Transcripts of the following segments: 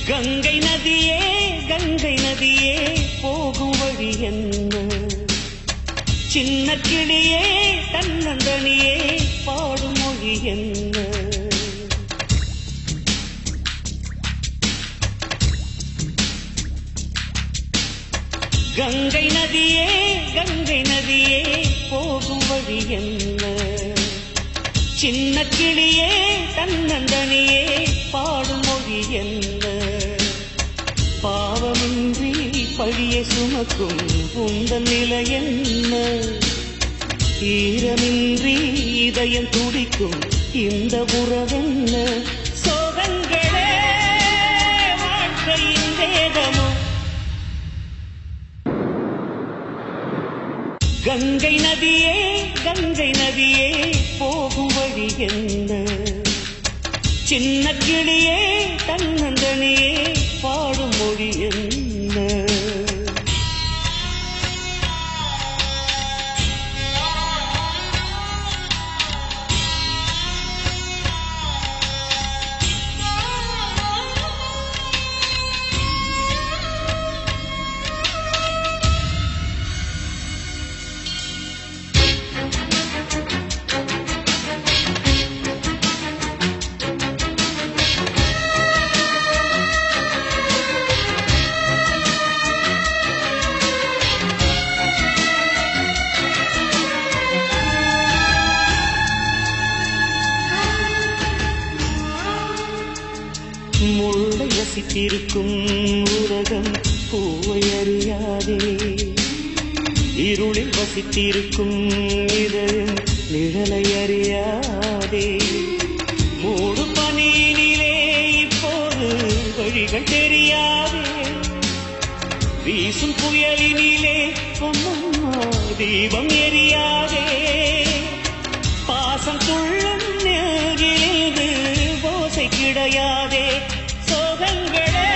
கங்கை நதியே கங்கை நதியே போகும் வழி என்ன? சின்ன கிளியே தன்னந்தனியே பாடும் மொழி என்ன? கங்கை நதியே கங்கை நதியே போகும் வழி என்ன? சின்ன கிளியே தன்னந்தனியே பாடும் மொழி என்ன? பாவமின்றி பழியை சுமக்கும் உந்தன் நிலை என்ன? ஈரமின்றி இதயம் துடிக்கும் இந்த உறவென்ன? சோகங்களே வாழ்க்கையின் வேகமோ? கங்கை நதியே கங்கை நதியே போகும் வழி என்ன? சின்ன கிளியே தன்னந்தனியே பாடும் மொழி என்ன? முள்ளை ரசித்திருக்கும் உலகம் பூவை அறியாதே, இருளில் வசித்திருக்கும் இதயம் நிழலை அறியாதே. மூடு பனியினிலே இப்போது வழிகள் தெரியாதே, வீசும் புயலினிலே அம்மம்மா தீபம் எரியாதே. பாசம் துள்ளும் நெஞ்சிலிருந்து ஓசை கிடையாதே. சோகங்களே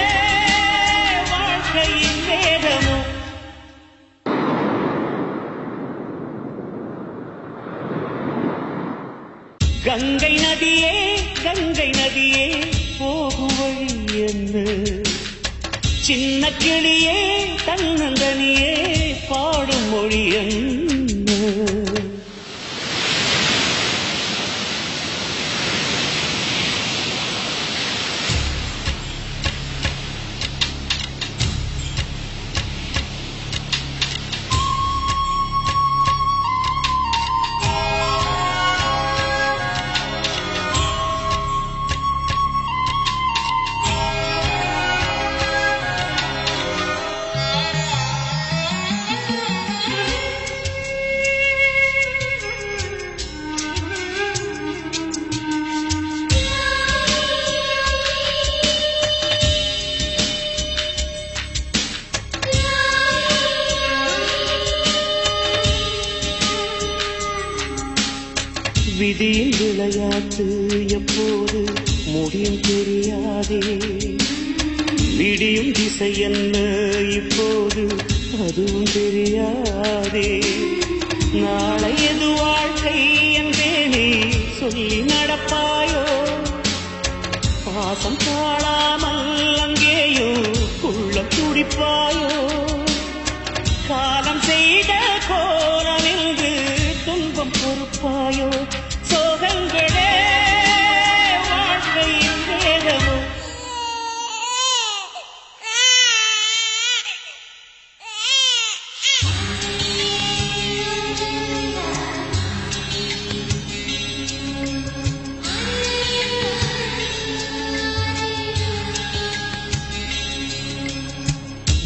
வாழ்க்கையின் வேதமோ? கங்கை நதியே கங்கை நதியே போகும் வழி என்ன? சின்ன கிளியே தன்னந்தனியே பாடும் மொழி என்ன? விதியின் விளையாட்டு எப்போது முடியும் தெரியாதே, விடியும் திசை என்ன இப்போது அதுவும் தெரியாதே. நாளை எது வாழ்க்கை என்றேனே சொல்லி நடப்பாயோ? பாசம் காணாமல் அங்கேயோ உள்ளம் துடிப்பாயோ? காலம் செய்த கோலம் என்று துன்பம் பொறுப்பாயோ? சோகங்களே வாழ்க்கையின் வேதமோ?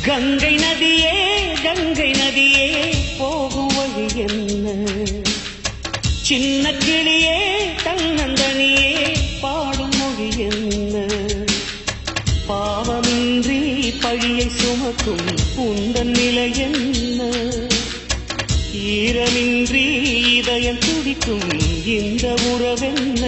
கங்கை நதியே கங்கை நதியே போகும் வழி என்ன? சின்ன கிளியே தன்னந்தனியே பாடும் மொழி என்ன? பாவமின்றி பழியை சுமக்கும் உந்தன் நிலை என்ன? ஈரமின்றி இதயம் துடிக்கும் இந்த உறவென்ன?